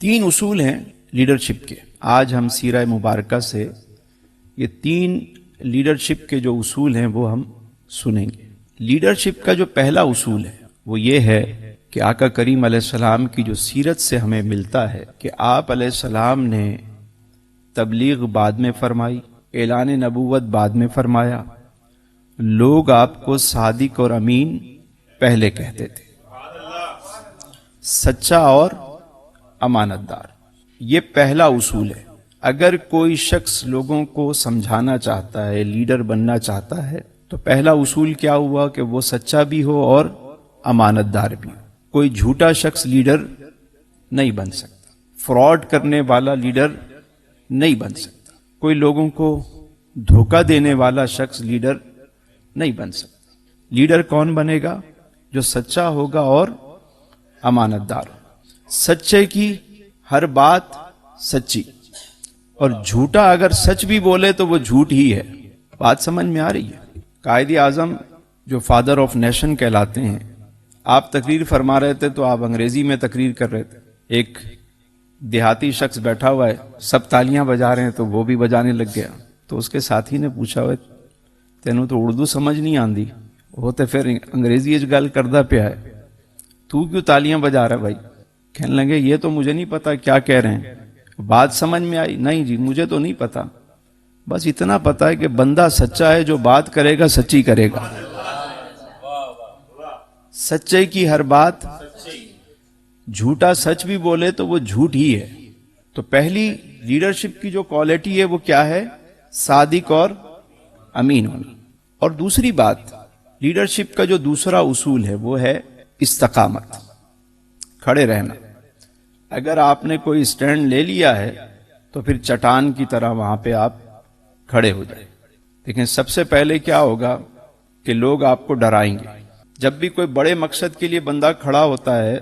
تین اصول ہیں لیڈرشپ کے. آج ہم سیرہ مبارکہ سے یہ تین لیڈرشپ کے جو اصول ہیں وہ ہم سنیں گے. لیڈرشپ کا جو پہلا اصول ہے وہ یہ ہے کہ آقا کریم علیہ السلام کی جو سیرت سے ہمیں ملتا ہے کہ آپ علیہ السلام نے تبلیغ بعد میں فرمائی، اعلان نبوت بعد میں فرمایا، لوگ آپ کو صادق اور امین پہلے کہتے تھے، سچا اور امانت دار. یہ پہلا اصول ہے. اگر کوئی شخص لوگوں کو سمجھانا چاہتا ہے، لیڈر بننا چاہتا ہے، تو پہلا اصول کیا ہوا کہ وہ سچا بھی ہو اور امانت دار بھی ہو. کوئی جھوٹا شخص لیڈر نہیں بن سکتا، فراڈ کرنے والا لیڈر نہیں بن سکتا، کوئی لوگوں کو دھوکہ دینے والا شخص لیڈر نہیں بن سکتا. لیڈر کون بنے گا؟ جو سچا ہوگا اور امانت دار. سچے کی ہر بات سچی، اور جھوٹا اگر سچ بھی بولے تو وہ جھوٹ ہی ہے. بات سمجھ میں آ رہی ہے؟ قائد اعظم جو فادر آف نیشن کہلاتے ہیں، آپ تقریر فرما رہے تھے تو آپ انگریزی میں تقریر کر رہے تھے. ایک دیہاتی شخص بیٹھا ہوا ہے، سب تالیاں بجا رہے ہیں تو وہ بھی بجانے لگ گیا. تو اس کے ساتھی نے پوچھا، ہوئے تینوں تو اردو سمجھ نہیں آندی، وہ تو پھر انگریزی اچ گل کردہ پیا ہے، تو کیوں تالیاں بجا رہا ہے بھائی؟ کہنے لگے یہ تو مجھے نہیں پتا کیا کہہ رہے ہیں. بات سمجھ میں آئی؟ نہیں جی مجھے تو نہیں پتا، بس اتنا پتا ہے کہ بندہ سچا ہے، جو بات کرے گا سچی کرے گا. سچے کی ہر بات، جھوٹا سچ بھی بولے تو وہ جھوٹ ہی ہے. تو پہلی لیڈرشپ کی جو کوالٹی ہے وہ کیا ہے؟ صادق اور امین ہونا. اور دوسری بات، لیڈرشپ کا جو دوسرا اصول ہے وہ ہے استقامت، کھڑے رہنا. اگر آپ نے کوئی سٹینڈ لے لیا ہے تو پھر چٹان کی طرح وہاں پہ آپ کھڑے ہو جائیں. لیکن سب سے پہلے کیا ہوگا کہ لوگ آپ کو ڈرائیں گے. جب بھی کوئی بڑے مقصد کے لیے بندہ کھڑا ہوتا ہے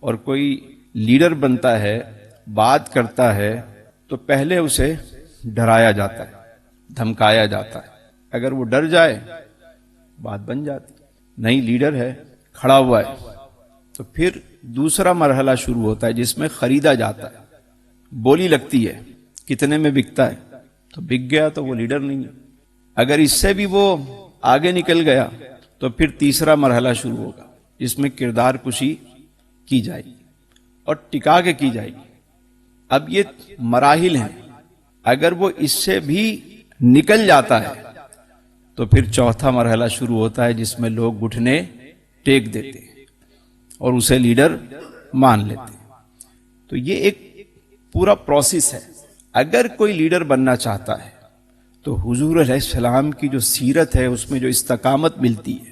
اور کوئی لیڈر بنتا ہے، بات کرتا ہے، تو پہلے اسے ڈرایا جاتا ہے، دھمکایا جاتا ہے. اگر وہ ڈر جائے بات بن جاتی. نہیں، لیڈر ہے، کھڑا ہوا ہے، تو پھر دوسرا مرحلہ شروع ہوتا ہے جس میں خریدا جاتا ہے. بولی لگتی ہے، کتنے میں بکتا ہے، تو بک گیا تو وہ لیڈر نہیں ہے. اگر اس سے بھی وہ آگے نکل گیا تو پھر تیسرا مرحلہ شروع ہوگا جس میں کردار کشی کی جائے گی اور ٹکا کے کی جائے گی. اب یہ مراحل ہیں. اگر وہ اس سے بھی نکل جاتا ہے تو پھر چوتھا مرحلہ شروع ہوتا ہے جس میں لوگ گھٹنے ٹیک دیتے ہیں اور اسے لیڈر مان لیتے ہیں. تو یہ ایک پورا پروسیس ہے. اگر کوئی لیڈر بننا چاہتا ہے تو حضور علیہ السلام کی جو سیرت ہے اس میں جو استقامت ملتی ہے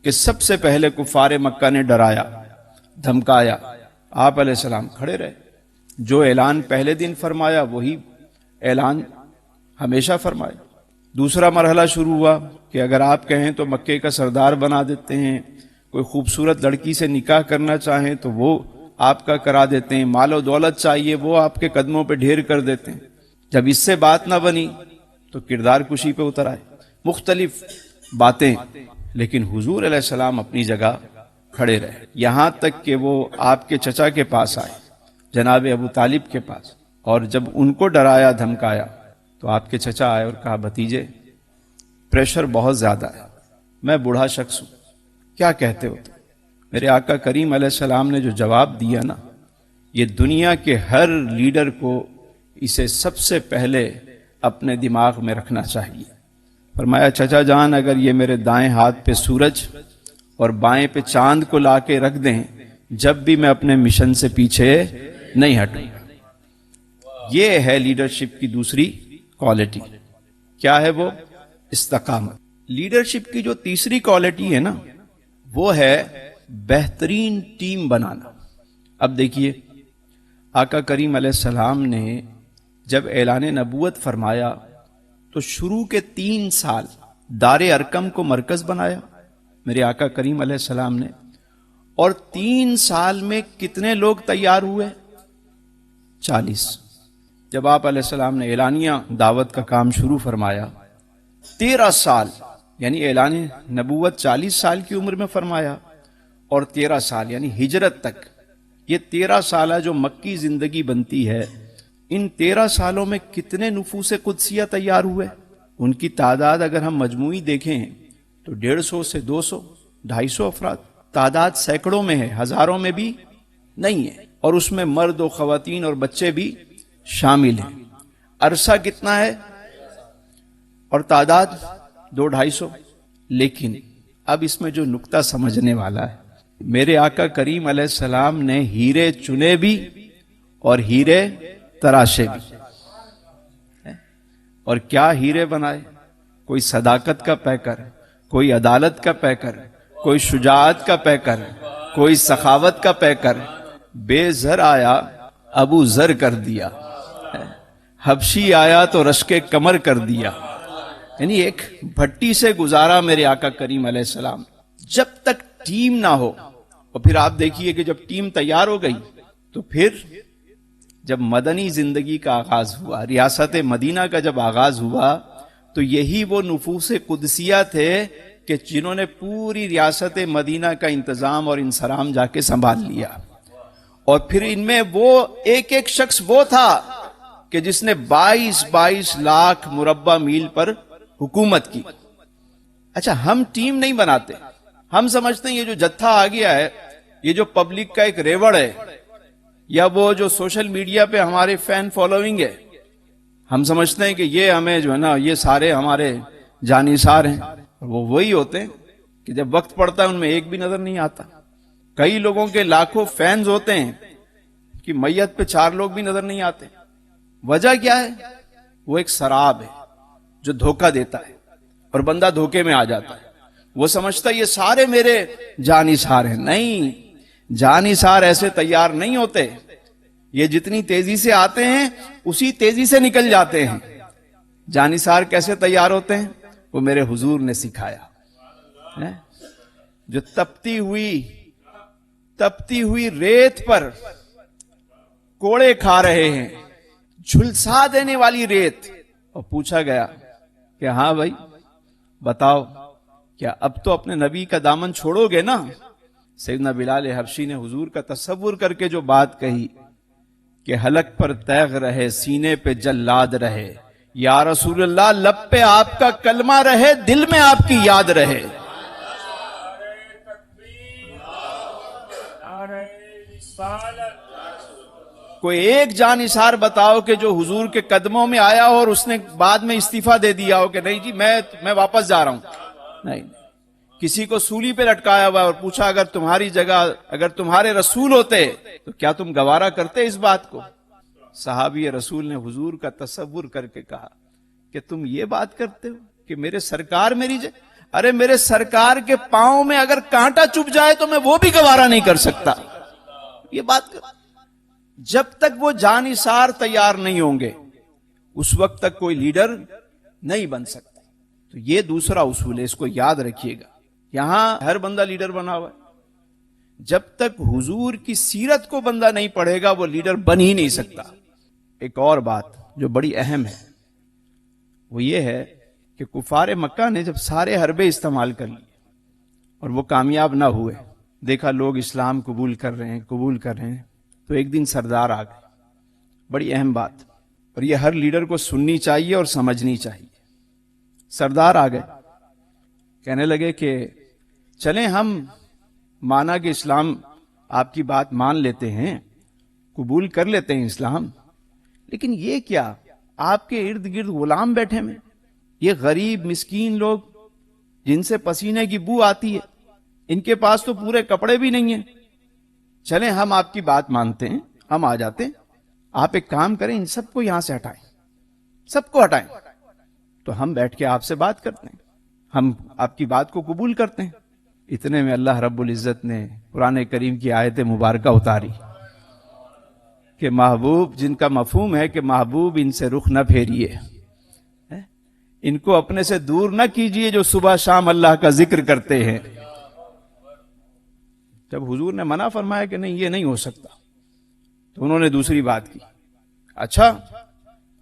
کہ سب سے پہلے کفار مکہ نے ڈرایا، دھمکایا، آپ علیہ السلام کھڑے رہے. جو اعلان پہلے دن فرمایا وہی اعلان ہمیشہ فرمایا. دوسرا مرحلہ شروع ہوا کہ اگر آپ کہیں تو مکے کا سردار بنا دیتے ہیں، کوئی خوبصورت لڑکی سے نکاح کرنا چاہیں تو وہ آپ کا کرا دیتے ہیں، مال و دولت چاہیے وہ آپ کے قدموں پہ ڈھیر کر دیتے ہیں. جب اس سے بات نہ بنی تو کردار کشی پہ اتر آئے. مختلف باتیں، لیکن حضور علیہ السلام اپنی جگہ کھڑے رہے یہاں تک کہ وہ آپ کے چچا کے پاس آئے، جناب ابو طالب کے پاس. اور جب ان کو ڈرایا دھمکایا تو آپ کے چچا آئے اور کہا، بھتیجے پریشر بہت زیادہ ہے، میں بوڑھا شخص ہوں، کیا کہتے ہو تم؟ میرے آقا کریم علیہ السلام نے جو جواب دیا نا، یہ دنیا کے ہر لیڈر کو اسے سب سے پہلے اپنے دماغ میں رکھنا چاہیے. فرمایا، چچا جان اگر یہ میرے دائیں ہاتھ پہ سورج اور بائیں پہ چاند کو لا کے رکھ دیں، جب بھی میں اپنے مشن سے پیچھے نہیں ہٹوں گا. یہ ہے لیڈرشپ کی دوسری کوالٹی. کیا ہے وہ؟ استقامت. لیڈرشپ کی جو تیسری کوالٹی ہے نا وہ ہے بہترین ٹیم بنانا. اب دیکھیے، آقا کریم علیہ السلام نے جب اعلان نبوت فرمایا تو شروع کے 3 سال دار ارقم کو مرکز بنایا میرے آقا کریم علیہ السلام نے. اور 3 سال میں کتنے لوگ تیار ہوئے؟ 40. جب آپ علیہ السلام نے اعلانیہ دعوت کا کام شروع فرمایا، 13 سال یعنی اعلان نبوت 40 سال کی عمر میں فرمایا، اور 13 سال یعنی ہجرت تک یہ 13 سالہ جو مکی زندگی بنتی ہے، ان 13 سالوں میں کتنے نفوس قدسیہ تیار ہوئے؟ ان کی تعداد اگر ہم مجموعی دیکھیں تو 150 سے 200 250 افراد، تعداد سینکڑوں میں ہے، ہزاروں میں بھی نہیں ہے، اور اس میں مرد و خواتین اور بچے بھی شامل ہیں۔ عرصہ کتنا ہے اور تعداد 200-250۔ لیکن اب اس میں جو نکتہ سمجھنے والا ہے، میرے آقا کریم علیہ السلام نے ہیرے چنے بھی اور ہیرے تراشے بھی۔ اور کیا ہیرے بنائے؟ کوئی صداقت کا پیکر، کوئی عدالت کا پیکر، کوئی شجاعت کا پیکر، کوئی سخاوت کا پیکر۔ بے زر آیا ابو زر کر دیا، حبشی آیا تو رشک کمر کر دیا۔ یعنی ایک بھٹی سے گزارا میرے آقا کریم علیہ السلام۔ جب تک ٹیم نہ ہو، اور پھر آپ دیکھیے کہ جب ٹیم تیار ہو گئی تو پھر جب مدنی زندگی کا آغاز ہوا، ریاست مدینہ کا جب آغاز ہوا، تو یہی وہ نفوس قدسیہ تھے کہ جنہوں نے پوری ریاست مدینہ کا انتظام اور انصرام جا کے سنبھال لیا۔ اور پھر ان میں وہ ایک ایک شخص وہ تھا کہ جس نے 22 لاکھ مربع میل پر حکومت کی۔ اچھا، ہم ٹیم نہیں بناتے، ہم سمجھتے ہیں یہ جو جتھا آ گیا ہے، یہ جو پبلک کا ایک ریوڑ ہے، یا وہ جو سوشل میڈیا پہ ہمارے فین فالوئنگ ہے، ہم سمجھتے ہیں کہ یہ ہمیں جو ہے نا، یہ سارے ہمارے جانثار ہیں۔ وہ وہی ہوتے ہیں کہ جب وقت پڑتا ہے ان میں ایک بھی نظر نہیں آتا۔ کئی لوگوں کے لاکھوں فینز ہوتے ہیں کہ میت پہ 4 لوگ بھی نظر نہیں آتے۔ وجہ کیا ہے؟ وہ ایک سراب ہے جو دھوکہ دیتا ہے، اور بندہ دھوکے میں آ جاتا ہے۔ وہ سمجھتا ہے یہ سارے میرے جانثار ہیں۔ نہیں، جانثار ایسے تیار نہیں ہوتے، یہ جتنی تیزی سے آتے ہیں اسی تیزی سے نکل جاتے ہیں۔ جانثار کیسے تیار ہوتے ہیں؟ وہ میرے حضور نے سکھایا۔ جو تپتی ہوئی ریت پر کوڑے کھا رہے ہیں، جھلسا دینے والی ریت، اور پوچھا گیا کہ ہاں بھائی بتاؤ، کیا اب تو اپنے نبی کا دامن چھوڑو گے نا؟ سیدنا بلال حبشی نے حضور کا تصور کر کے جو بات کہی کہ حلق پر تیغ رہے، سینے پہ جلاد رہے، یا رسول اللہ لب پہ آپ کا کلمہ رہے، دل میں آپ کی یاد رہے۔ کوئی ایک جانثار بتاؤ کہ جو حضور کے قدموں میں آیا اور اس نے بعد میں استعفیٰ دے دیا ہو کہ نہیں جی میں واپس جا رہا ہوں۔ نہیں، کسی کو سولی پہ لٹکایا ہوا اور پوچھا اگر تمہاری جگہ اگر تمہارے رسول ہوتے تو کیا تم گوارا کرتے اس بات کو؟ صحابی رسول نے حضور کا تصور کر کے کہا کہ تم یہ بات کرتے ہو کہ میرے سرکار میری ارے میرے سرکار کے پاؤں میں اگر کانٹا چبھ جائے تو میں وہ بھی گوارا نہیں کر سکتا۔ یہ بات جب تک وہ جانثار تیار نہیں ہوں گے اس وقت تک کوئی لیڈر نہیں بن سکتا۔ تو یہ دوسرا اصول ہے، اس کو یاد رکھیے گا۔ یہاں ہر بندہ لیڈر بنا ہوا ہے، جب تک حضور کی سیرت کو بندہ نہیں پڑھے گا وہ لیڈر بن ہی نہیں سکتا۔ ایک اور بات جو بڑی اہم ہے وہ یہ ہے کہ کفار مکہ نے جب سارے حربے استعمال کر لیے اور وہ کامیاب نہ ہوئے، دیکھا لوگ اسلام قبول کر رہے ہیں، تو ایک دن سردار آ گئے۔ بڑی اہم بات، اور یہ ہر لیڈر کو سننی چاہیے اور سمجھنی چاہیے۔ سردار آ گئے، کہنے لگے کہ چلیں ہم مانا کہ اسلام آپ کی بات مان لیتے ہیں، قبول کر لیتے ہیں اسلام، لیکن یہ کیا آپ کے ارد گرد غلام بیٹھے ہیں، یہ غریب مسکین لوگ جن سے پسینے کی بو آتی ہے، ان کے پاس تو پورے کپڑے بھی نہیں ہیں، چلیں ہم آپ کی بات مانتے ہیں، ہم آ جاتے ہیں، آپ ایک کام کریں ان سب کو یہاں سے ہٹائیں، سب کو ہٹائیں، تو ہم بیٹھ کے آپ سے بات کرتے ہیں، ہم آپ کی بات کو قبول کرتے ہیں۔ اتنے میں اللہ رب العزت نے قرآن کریم کی آیت مبارکہ اتاری کہ محبوب، جن کا مفہوم ہے کہ محبوب ان سے رخ نہ پھیریے، ان کو اپنے سے دور نہ کیجئے جو صبح شام اللہ کا ذکر کرتے ہیں۔ جب حضور نے منع فرمایا کہ نہیں یہ نہیں ہو سکتا، تو انہوں نے دوسری بات کی، اچھا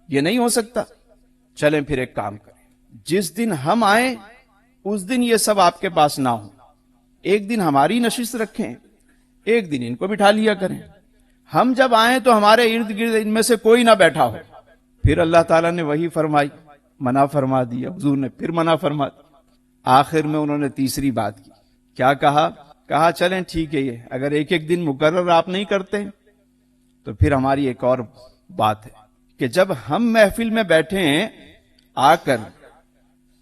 یہ نہیں ہو سکتا، چلیں پھر ایک کام کریں، جس دن ہم آئیں اس دن یہ سب آپ کے پاس نہ ہوں، ایک دن ہماری نشست رکھیں، ایک دن ان کو بٹھا لیا کریں۔ ہم جب آئیں تو ہمارے ارد گرد ان میں سے کوئی نہ بیٹھا ہو. پھر اللہ تعالیٰ نے وہی فرمائی, منع فرما دیا, حضور نے پھر منع فرما دیا. آخر میں انہوں نے تیسری بات کی. کیا کہا چلیں ٹھیک ہے, یہ اگر ایک ایک دن مقرر آپ نہیں کرتے تو پھر ہماری ایک اور بات ہے کہ جب ہم محفل میں بیٹھے ہیں آ کر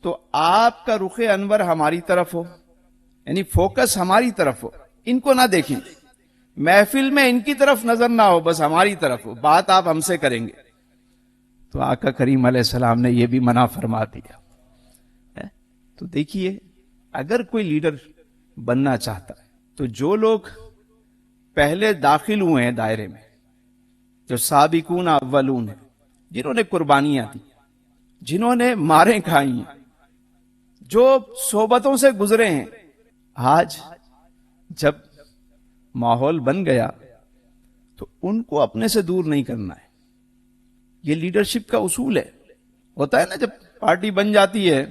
تو آپ کا رخ انور ہماری طرف ہو, یعنی فوکس ہماری طرف ہو, ان کو نہ دیکھیں. محفل میں ان کی طرف نظر نہ ہو, بس ہماری طرف ہو, بات آپ ہم سے کریں گے. تو آقا کریم علیہ السلام نے یہ بھی منع فرما دیا. تو دیکھیے, اگر کوئی لیڈر بننا چاہتا ہے تو جو لوگ پہلے داخل ہوئے ہیں دائرے میں, جو سابقون اولون ہیں, جنہوں نے قربانیاں دی, جنہوں نے ماریں کھائی ہیں, جو صحبتوں سے گزرے ہیں, آج جب ماحول بن گیا تو ان کو اپنے سے دور نہیں کرنا ہے. یہ لیڈرشپ کا اصول ہے. ہوتا ہے نا, جب پارٹی بن جاتی ہے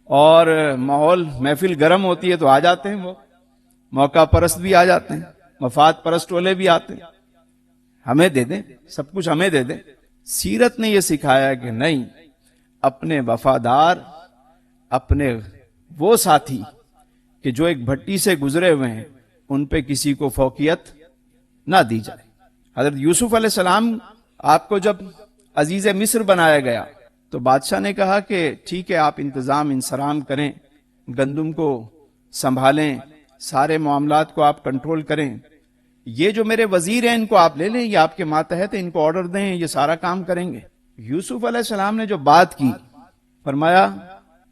اور ماحول محفل گرم ہوتی ہے تو آ جاتے ہیں, وہ موقع پرست بھی آ جاتے ہیں, مفاد پرست والے بھی آتے ہیں, ہمیں دے دیں, سب کچھ ہمیں دے دیں. سیرت نے یہ سکھایا کہ نہیں, اپنے وفادار, اپنے وہ ساتھی کہ جو ایک بھٹی سے گزرے ہوئے ہیں, ان پہ کسی کو فوقیت نہ دی جائے. حضرت یوسف علیہ السلام آپ کو جب عزیز مصر بنایا گیا تو بادشاہ نے کہا کہ ٹھیک ہے, آپ انتظام انصرام کریں, گندم کو سنبھالیں, سارے معاملات کو آپ کنٹرول کریں, یہ جو میرے وزیر ہیں ان کو آپ لے لیں, یہ آپ کے ماتحت ہیں, ان کو آرڈر دیں, یہ سارا کام کریں گے. یوسف علیہ السلام نے جو بات کی, فرمایا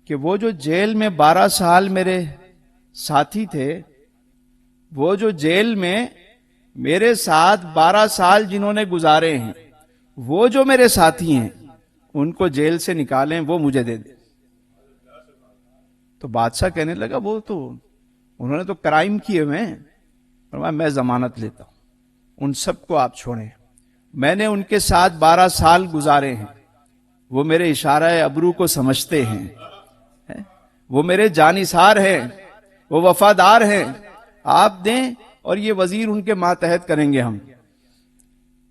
کہ وہ جو جیل میں 12 سال میرے ساتھی تھے, وہ جو جیل میں میرے ساتھ 12 سال جنہوں نے گزارے ہیں, وہ جو میرے ساتھی ہیں, ان کو جیل سے نکالیں, وہ مجھے دے دیں. تو بادشاہ کہنے لگا وہ تو انہوں نے تو کرائم کیے ہوئے ہیں. فرمایا میں ضمانت لیتا ہوں, ان سب کو آپ چھوڑیں, میں نے ان کے ساتھ 12 سال گزارے ہیں, وہ میرے اشارہ ابرو کو سمجھتے ہیں, وہ میرے جانثار ہیں, وہ وفادار ہیں, آپ دیں اور یہ وزیر ان کے ماتحت کریں گے. ہم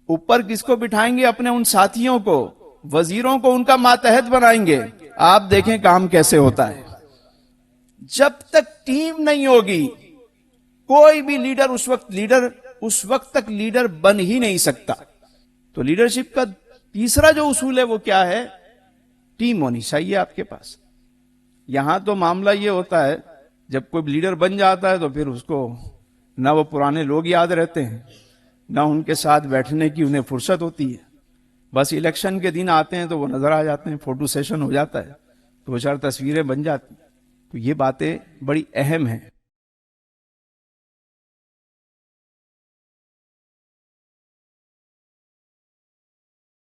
اوپر کس کو بٹھائیں گے؟ اپنے ان ساتھیوں کو, وزیروں کو ان کا ماتحت بنائیں گے. آپ دیکھیں کام کیسے ہوتا ہے. جب تک ٹیم نہیں ہوگی کوئی بھی لیڈر اس وقت تک لیڈر بن ہی نہیں سکتا. تو لیڈرشپ کا تیسرا جو اصول ہے وہ کیا ہے؟ ٹیم ہونی چاہیے آپ کے پاس. یہاں تو معاملہ یہ ہوتا ہے جب کوئی لیڈر بن جاتا ہے تو پھر اس کو نہ وہ پرانے لوگ یاد رہتے ہیں, نہ ان کے ساتھ بیٹھنے کی انہیں فرصت ہوتی ہے. بس الیکشن کے دن آتے ہیں تو وہ نظر آ جاتے ہیں, فوٹو سیشن ہو جاتا ہے, 2-4 تصویریں بن جاتی ہیں. تو یہ باتیں بڑی اہم ہیں.